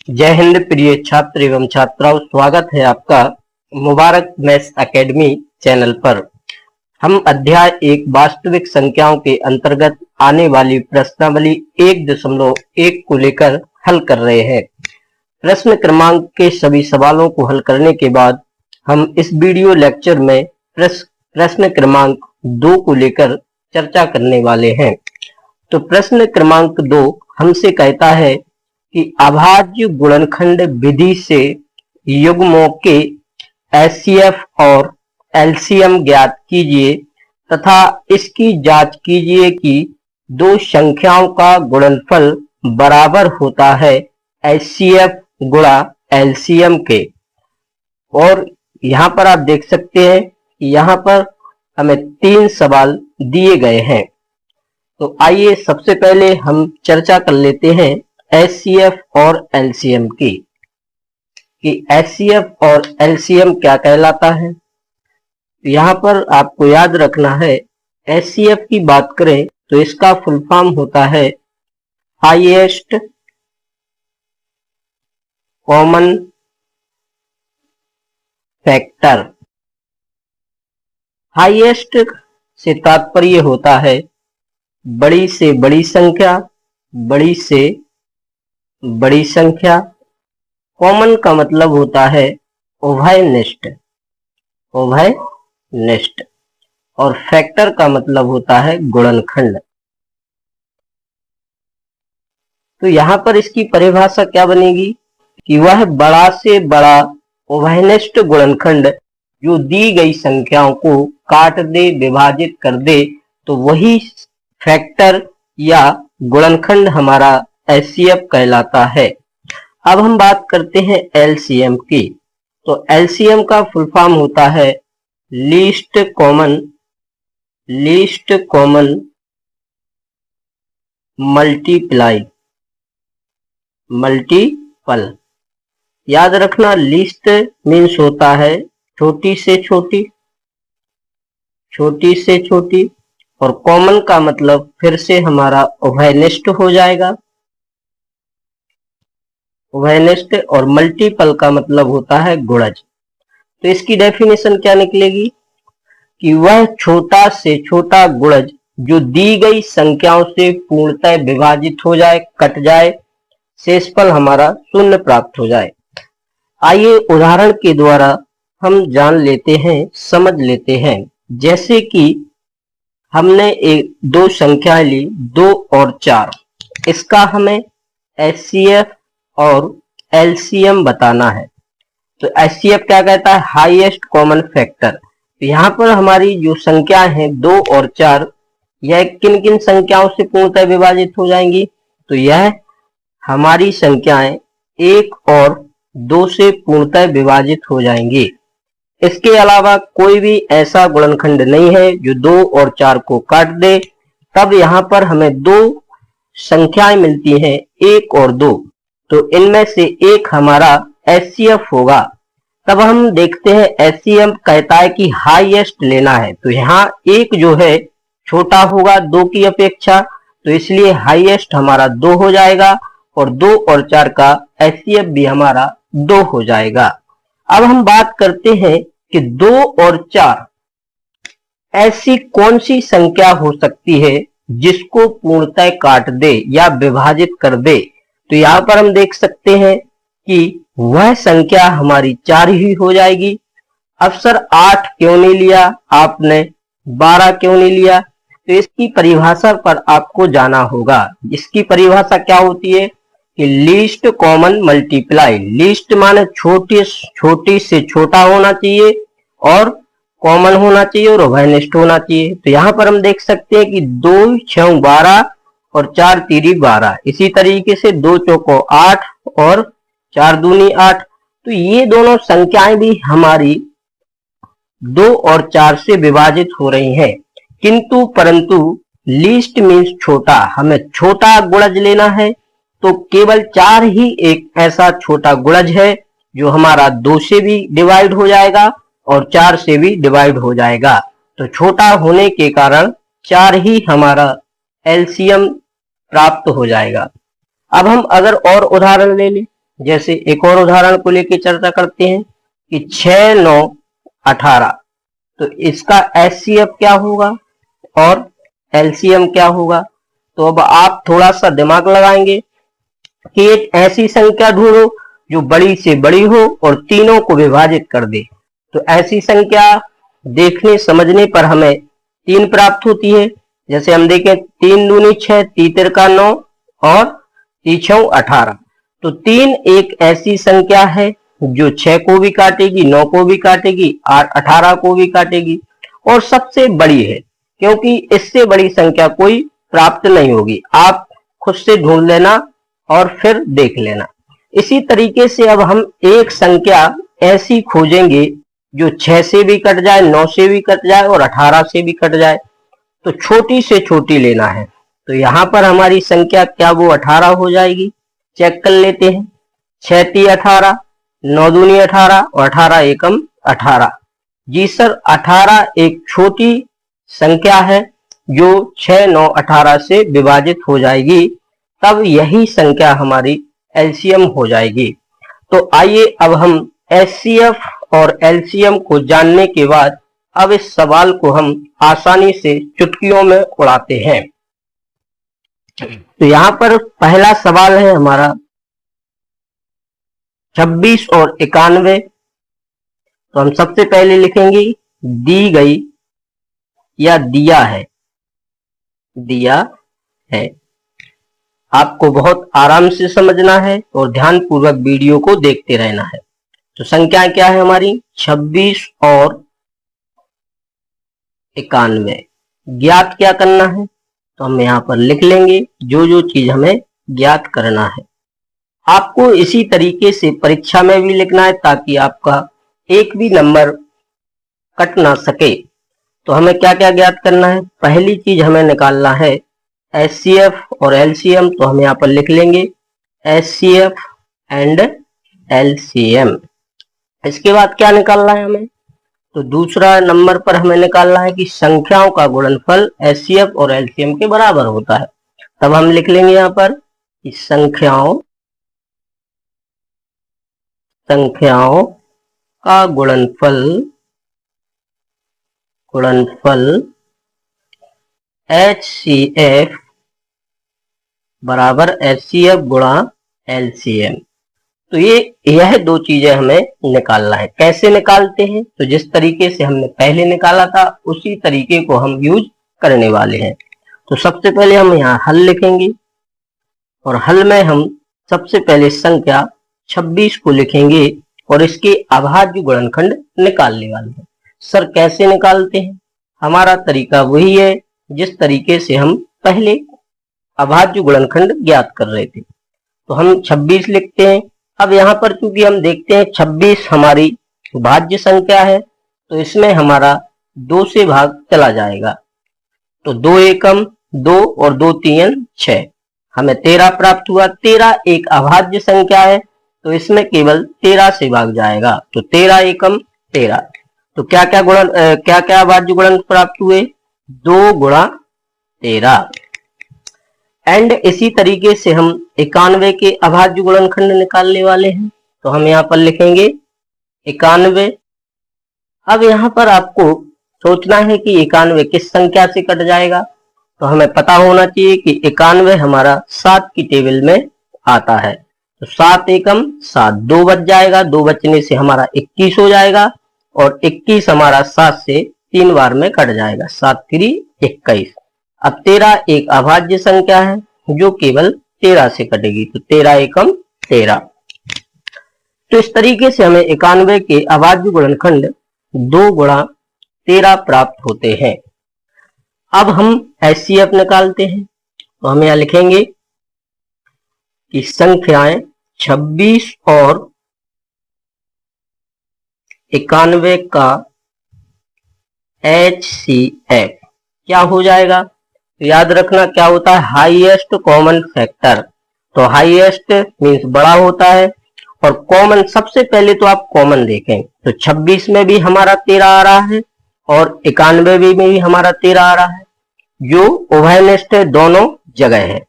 जय हिंद प्रिय छात्र एवं छात्राओं, स्वागत है आपका मुबारक मैथ्स एकेडमी चैनल पर। हम अध्याय 1 वास्तविक संख्याओं के अंतर्गत आने वाली प्रश्नावली 1.1 को लेकर हल कर रहे हैं। प्रश्न क्रमांक के सभी सवालों को हल करने के बाद हम इस वीडियो लेक्चर में प्रश्न क्रमांक 2 को लेकर चर्चा करने वाले हैं। तो प्रश्न क्रमांक 2 हमसे कहता है कि अभाज्य गुणनखंड विधि से युग्मों के एचसीएफ और एलसीएम ज्ञात कीजिए तथा इसकी जांच कीजिए कि दो संख्याओं का गुणनफल बराबर होता है एचसीएफ गुणा एलसीएम के। और यहाँ पर आप देख सकते हैं कि यहाँ पर हमें 3 सवाल दिए गए हैं। तो आइए सबसे पहले हम चर्चा कर लेते हैं एचसीएफ और एलसीएम की, कि एचसीएफ और एलसीएम क्या कहलाता है। यहाँ पर आपको याद रखना है, एचसीएफ की बात करें तो इसका फुल फॉर्म होता है हाईएस्ट कॉमन फैक्टर। हाईएस्ट से तात्पर्य होता है बड़ी से बड़ी संख्या, बड़ी से बड़ी संख्या। कॉमन का मतलब होता है उभयनिष्ठ, उभयनिष्ठ। और फैक्टर का मतलब होता है गुणनखंड। तो यहां पर इसकी परिभाषा क्या बनेगी कि वह बड़ा से बड़ा उभयनिष्ठ गुणनखंड जो दी गई संख्याओं को काट दे, विभाजित कर दे, तो वही फैक्टर या गुणनखंड हमारा एचसीएफ कहलाता है। अब हम बात करते हैं एलसीएम की। तो एलसीएम का फुल फॉर्म होता है लीस्ट कॉमन मल्टीपल। याद रखना, लीस्ट मीन्स होता है छोटी से छोटी, छोटी से छोटी। और कॉमन का मतलब फिर से हमारा उभयनिष्ठ हो जाएगा, उभयनिष्ठ। और मल्टीपल का मतलब होता है गुणज। तो इसकी डेफिनेशन क्या निकलेगी कि वह छोटा से छोटा गुणज जो दी गई संख्याओं से पूर्णतः विभाजित हो जाए, कट जाए, शेषफल हमारा शून्य प्राप्त हो जाए। आइए उदाहरण के द्वारा हम जान लेते हैं, समझ लेते हैं। जैसे कि हमने दो संख्याएं ली, 2 और 4। इसका हमें एचसीएफ और एलसीएम बताना है। तो एचसीएफ क्या कहता है? Highest common factor. तो यहाँ पर हमारी जो संख्याएं हैं 2 और 4, यह किन किन संख्याओं से पूर्णतः विभाजित हो जाएंगी? तो यह हमारी संख्याएं 1 और 2 से पूर्णतः विभाजित हो जाएंगी। इसके अलावा कोई भी ऐसा गुणनखंड नहीं है जो 2 और 4 को काट दे। तब यहाँ पर हमें 2 संख्याएं मिलती हैं, 1 और 2। तो इनमें से एक हमारा एचसीएफ होगा। तब हम देखते हैं एचसीएफ कहता है कि हाईएस्ट लेना है। तो यहाँ 1 जो है छोटा होगा 2 की अपेक्षा, तो इसलिए हाईएस्ट हमारा 2 हो जाएगा और 2 और 4 का एचसीएफ भी हमारा 2 हो जाएगा। अब हम बात करते हैं कि 2 और 4 ऐसी कौन सी संख्या हो सकती है जिसको पूर्णतः काट दे या विभाजित कर दे। तो यहाँ पर हम देख सकते हैं कि वह संख्या हमारी 4 ही हो जाएगी। अब सर 8 क्यों नहीं लिया आपने, 12 क्यों नहीं लिया? तो इसकी परिभाषा पर आपको जाना होगा। इसकी परिभाषा क्या होती है कि लीस्ट कॉमन मल्टीप्लाई। लीस्ट माने छोटी से छोटा होना चाहिए और कॉमन होना चाहिए और उभयनिष्ठ होना चाहिए। तो यहाँ पर हम देख सकते हैं कि 2 6 12 और 4 3 12। इसी तरीके से 2 चौको 8 और 4 दूनी 8। तो ये दोनों संख्याएं भी हमारी 2 और 4 से विभाजित हो रही हैं। किंतु परंतु लीस्ट मीन्स छोटा, हमें छोटा गुणज लेना है। तो केवल 4 ही एक ऐसा छोटा गुणज है जो हमारा 2 से भी डिवाइड हो जाएगा और 4 से भी डिवाइड हो जाएगा। तो छोटा होने के कारण 4 ही हमारा एलसीएम प्राप्त हो जाएगा। अब हम अगर और उदाहरण ले लें, जैसे एक और उदाहरण को लेकर चर्चा करते हैं कि 6 9 18, तो इसका एचसीएफ क्या होगा और एलसीएम क्या होगा। तो अब आप थोड़ा सा दिमाग लगाएंगे कि एक ऐसी संख्या ढूंढो जो बड़ी से बड़ी हो और तीनों को विभाजित कर दे। तो ऐसी संख्या देखने समझने पर हमें 3 प्राप्त होती है। जैसे हम देखें 3 दूनी 6, 3 तिरका 9 और 3 छौ 18। तो 3 एक ऐसी संख्या है जो 6 को भी काटेगी, 9 को भी काटेगी और 18 को भी काटेगी और सबसे बड़ी है, क्योंकि इससे बड़ी संख्या कोई प्राप्त नहीं होगी। आप खुद से ढूंढ लेना और फिर देख लेना। इसी तरीके से अब हम एक संख्या ऐसी खोजेंगे जो 6 से भी कट जाए, 9 से भी कट जाए और 18 से भी कट जाए। तो छोटी से छोटी लेना है। तो यहां पर हमारी संख्या क्या वो 18 हो जाएगी। चेक कर लेते हैं। 6 × 3 18, 9 दूनी 18 और 18 एकम 18। जी सर, 18 एक छोटी संख्या है जो 6 9 18 से विभाजित हो जाएगी, तब यही संख्या हमारी एलसीएम हो जाएगी। तो आइए अब हम एचसीएफ और एलसीएम को जानने के बाद अब इस सवाल को हम आसानी से चुटकियों में उड़ाते हैं। तो यहां पर पहला सवाल है हमारा 26 और 91। तो हम सबसे पहले लिखेंगे दी गई या दिया है, दिया है। आपको बहुत आराम से समझना है और ध्यान पूर्वक वीडियो को देखते रहना है। तो संख्या क्या है हमारी 26 और 91। ज्ञात क्या करना है, तो हम यहाँ पर लिख लेंगे जो जो चीज हमें ज्ञात करना है। आपको इसी तरीके से परीक्षा में भी लिखना है ताकि आपका एक भी नंबर कट ना सके। तो हमें क्या क्या ज्ञात करना है। पहली चीज हमें निकालना है एचसीएफ और एलसीएम। तो हम यहाँ पर लिख लेंगे एचसीएफ एंड एलसीएम। इसके बाद क्या निकालना है हमें, तो दूसरा नंबर पर हमें निकालना है कि संख्याओं का गुणनफल एचसीएफ और एलसीएम के बराबर होता है। तब हम लिख लेंगे यहाँ पर कि संख्याओं का गुणनफल एचसीएफ बराबर एचसीएफ गुणा एलसीएम। तो यह दो चीजें हमें निकालना है। कैसे निकालते हैं, तो जिस तरीके से हमने पहले निकाला था उसी तरीके को हम यूज करने वाले हैं। तो सबसे पहले हम यहाँ हल लिखेंगे और हल में हम सबसे पहले संख्या 26 को लिखेंगे और इसके अभाज्य गुणनखंड निकालने वाले हैं। सर कैसे निकालते हैं, हमारा तरीका वही है जिस तरीके से हम पहले अभाज्य गुणनखंड ज्ञात कर रहे थे। तो हम 26 लिखते हैं। अब यहाँ पर चूंकि हम देखते हैं 26 हमारी भाज्य संख्या है, तो इसमें हमारा 2 से भाग चला जाएगा। तो 2 एकम 2 और 2 तीन 6, हमें 13 प्राप्त हुआ। 13 एक अभाज्य संख्या है, तो इसमें केवल 13 से भाग जाएगा। तो 13 एकम 13। तो क्या क्या अभाज्य गुणन प्राप्त हुए, 2 गुणा 13। एंड इसी तरीके से हम 91 के अभाज्य गुणनखंड निकालने वाले हैं। तो हम यहाँ पर लिखेंगे 91। अब यहाँ पर आपको सोचना है कि 91 किस संख्या से कट जाएगा। तो हमें पता होना चाहिए कि 91 हमारा 7 की टेबल में आता है। तो 7 एकम 7, 2 बच जाएगा। 2 बचने से हमारा 21 हो जाएगा और 21 हमारा 7 से 3 बार में कट जाएगा। 7 3 21। अब 13 एक अभाज्य संख्या है जो केवल 13 से कटेगी। तो 13 एकम 13। तो इस तरीके से हमें 91 के अभाज्य गुणनखंड 2 गुणा 13 प्राप्त होते हैं। अब हम एचसीएफ निकालते हैं। तो हम यहाँ लिखेंगे कि संख्याएं 26 और 91 का एचसीएफ क्या हो जाएगा। तो याद रखना क्या होता है, हाईएस्ट कॉमन फैक्टर। तो हाईएस्ट मींस बड़ा होता है और कॉमन, सबसे पहले तो आप कॉमन देखें। तो 26 में भी हमारा 13 आ रहा है और 91 में भी हमारा 13 आ रहा है, जो उभयनिष्ठ दोनों जगह है।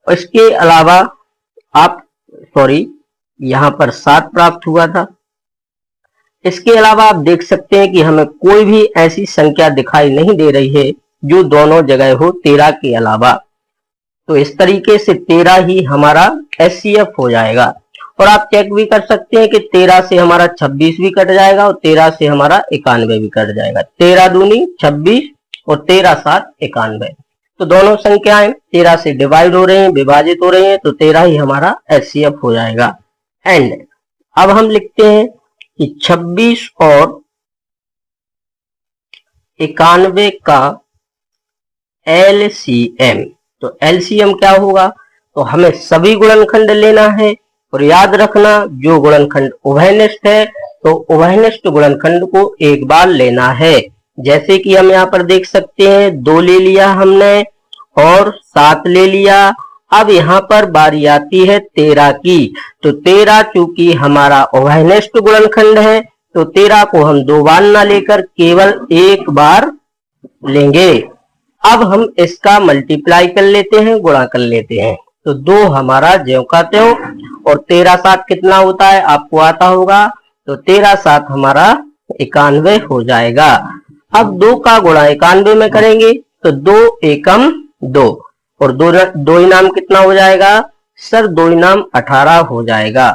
और इसके अलावा आप यहाँ पर 7 प्राप्त हुआ था। इसके अलावा आप देख सकते हैं कि हमें कोई भी ऐसी संख्या दिखाई नहीं दे रही है जो दोनों जगह हो 13 के अलावा। तो इस तरीके से 13 ही हमारा एचसीएफ हो जाएगा। और आप चेक भी कर सकते हैं कि 13 से हमारा 26 भी कट जाएगा और 13 से हमारा 91 भी कट जाएगा। 13 दूनी 26 और 13 7 91। तो दोनों संख्याएं 13 से डिवाइड हो रही हैं, विभाजित हो रही हैं, तो 13 ही हमारा एचसीएफ हो जाएगा। एंड अब हम लिखते हैं कि 26 और 91 का एलसीएम। तो एलसीएम क्या होगा? तो हमें सभी गुणनखंड लेना है और याद रखना जो गुणनखंड उभयनिष्ठ है तो उभयनिष्ठ गुणनखंड को एक बार लेना है। जैसे कि हम यहाँ पर देख सकते हैं 2 ले लिया हमने और 7 ले लिया। अब यहाँ पर बारी आती है 13 की। तो 13 चूंकि हमारा उभयनिष्ठ गुणनखंड है तो 13 को हम 2 बार ना लेकर केवल एक बार लेंगे। अब हम इसका मल्टीप्लाई कर लेते हैं, गुणा कर लेते हैं। तो 2 हमारा ज्यों का त्यों और 13 7 कितना होता है आपको आता होगा। तो 13 7 हमारा 91 हो जाएगा। अब 2 का गुणा 91 में करेंगे तो 2 एकम 2 और 2 इनाम कितना हो जाएगा सर? 2 इनाम 18 हो जाएगा।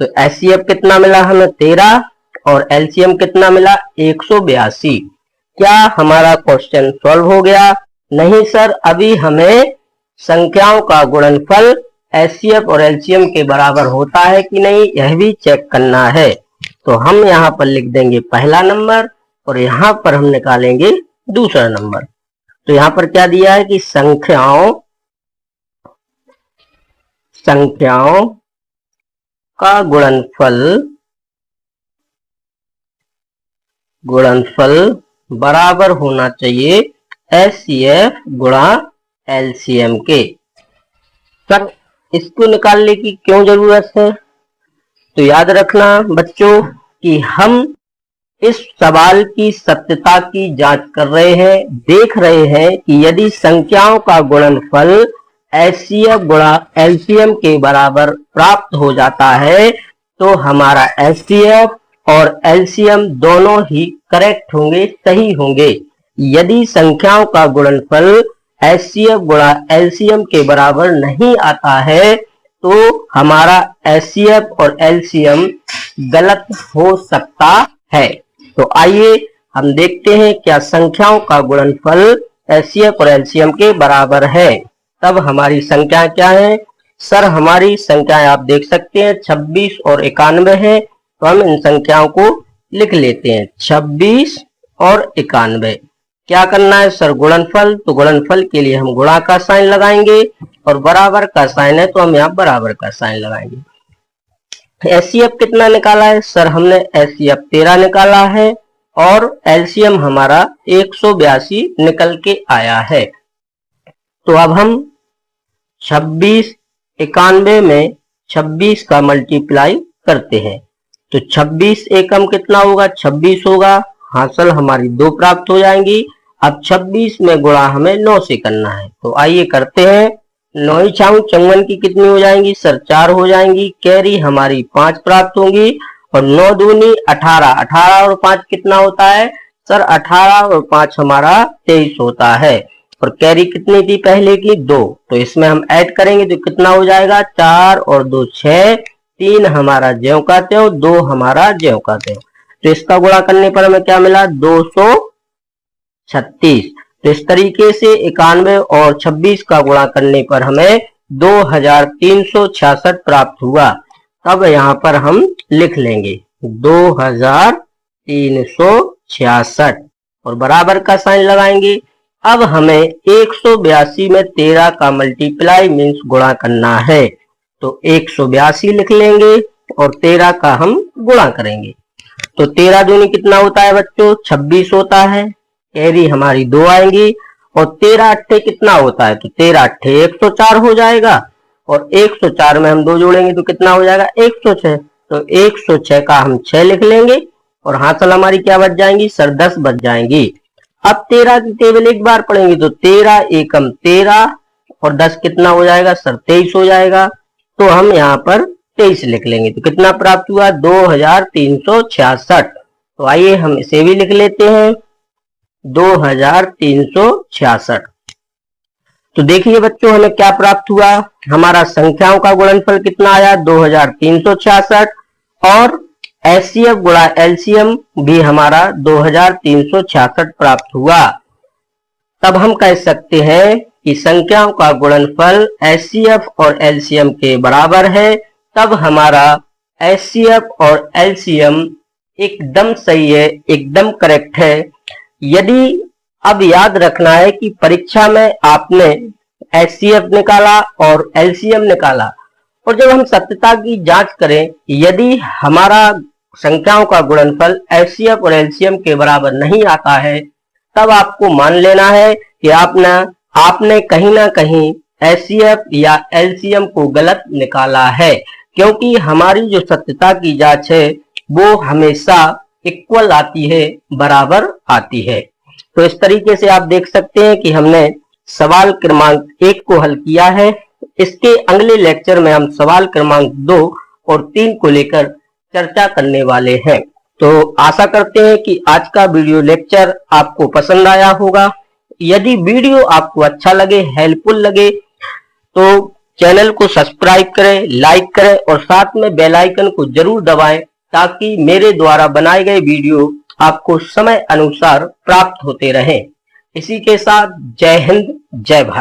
तो एचसीएफ कितना मिला हमें? 13 और एलसीएम कितना मिला? 182। क्या हमारा क्वेश्चन सॉल्व हो गया? नहीं सर, अभी हमें संख्याओं का गुणनफल एचसीएफ और एलसीएम के बराबर होता है कि नहीं यह भी चेक करना है। तो हम यहाँ पर लिख देंगे पहला नंबर और यहाँ पर हम निकालेंगे दूसरा नंबर। तो यहाँ पर क्या दिया है कि संख्याओं का गुणनफल बराबर होना चाहिए एचसीएफ गुणा एलसीएम के। सर इसको निकालने की क्यों जरूरत है? तो याद रखना बच्चों कि हम इस सवाल की सत्यता की जांच कर रहे हैं, देख रहे हैं कि यदि संख्याओं का गुणनफल एचसीएफ गुणा एलसीएम के बराबर प्राप्त हो जाता है तो हमारा एचसीएफ और एलसीएम दोनों ही करेक्ट होंगे, सही होंगे। यदि संख्याओं का गुणनफल एचसीएफ गुणा एलसीएम के बराबर नहीं आता है तो हमारा एचसीएफ और एलसीएम गलत हो सकता है। तो आइए हम देखते हैं क्या संख्याओं का गुणनफल एचसीएफ और एलसीएम के बराबर है। तब हमारी संख्या क्या है? सर हमारी संख्याएं आप देख सकते हैं 26 और 91 है। तो हम इन संख्याओं को लिख लेते हैं 26 और 91। क्या करना है सर? गुणनफल। तो गुणनफल के लिए हम गुणा का साइन लगाएंगे और बराबर का साइन है तो हम यहाँ बराबर का साइन लगाएंगे। एचसीएफ कितना निकाला है सर? हमने एचसीएफ 13 निकाला है और एलसीएम हमारा 182 निकल के आया है। तो अब हम 26 91 में 26 का मल्टीप्लाई करते हैं। तो 26 एकम कितना होगा? 26 होगा। हासिल हमारी 2 प्राप्त हो जाएंगी। अब 26 में गुणा हमें 9 से करना है। तो आइए करते हैं। 9 ही 54 की कितनी हो जाएंगी सर? 4 हो जाएंगी। कैरी हमारी 5 प्राप्त होंगी और 9 दूनी 18। 18 और 5 कितना होता है सर? 18 और 5 हमारा 23 होता है। और कैरी कितनी थी पहले की? 2। तो इसमें हम ऐड करेंगे तो कितना हो जाएगा? 4 और 2 6। 3 हमारा ज्यों का त्यों, 2 हमारा ज्यों का त्यों। तो इसका गुणा करने पर हमें क्या मिला? 236। तो इस तरीके से 91 और 26 का गुणा करने पर हमें 2366 प्राप्त हुआ। अब यहाँ पर हम लिख लेंगे 2366 और बराबर का साइन लगाएंगे। अब हमें 182 में 13 का मल्टीप्लाई मीन्स गुणा करना है। तो 182 लिख लेंगे और 13 का हम गुणा करेंगे। तो 13 दूनी कितना होता है बच्चों? 26 होता है। कैरी हमारी 2 आएंगी और 13 अट्ठे कितना होता है? तो 13 अट्ठे 104 हो जाएगा और 104 में हम 2 जोड़ेंगे तो कितना हो जाएगा? 106। तो 106 का हम 6 लिख लेंगे और हासिल हमारी क्या बच जाएंगी सर? 10 बच जाएंगी। अब 13 की टेबल एक बार पढ़ेंगे तो 13 एकम 13 और 10 कितना हो जाएगा सर? 23 हो जाएगा। तो हम यहाँ पर 23 लिख लेंगे तो कितना प्राप्त हुआ 2366। तो आइए हम इसे भी लिख लेते हैं 2366। तो देखिए बच्चों हमें क्या प्राप्त हुआ, हमारा संख्याओं का गुणनफल कितना आया 2366 और एचसीएफ गुणा एलसीएम भी हमारा 2366 प्राप्त हुआ। तब हम कह सकते हैं कि संख्याओं का गुणनफल एचसीएफ और एलसीएम के बराबर है। तब हमारा एचसीएफ और एलसीएम एकदम सही है, एकदम करेक्ट है। यदि अब याद रखना है कि परीक्षा में आपने एचसीएफ निकाला और एलसीएम निकाला और जब हम सत्यता की जांच करें, यदि हमारा संख्याओं का गुणनफल एचसीएफ और एलसीएम के बराबर नहीं आता है, तब आपको मान लेना है कि आपने कहीं ना कहीं एचसीएफ या एलसीएम को गलत निकाला है, क्योंकि हमारी जो सत्यता की जांच है वो हमेशा इक्वल आती है, बराबर आती है। तो इस तरीके से आप देख सकते हैं कि हमने सवाल क्रमांक 1 को हल किया है। इसके अगले लेक्चर में हम सवाल क्रमांक 2 और 3 को लेकर चर्चा करने वाले हैं। तो आशा करते हैं कि आज का वीडियो लेक्चर आपको पसंद आया होगा। यदि वीडियो आपको अच्छा लगे, हेल्पफुल लगे, तो चैनल को सब्सक्राइब करें, लाइक करें और साथ में बेल आइकन को जरूर दबाएं ताकि मेरे द्वारा बनाए गए वीडियो आपको समय अनुसार प्राप्त होते रहें। इसी के साथ जय हिंद, जय भारत।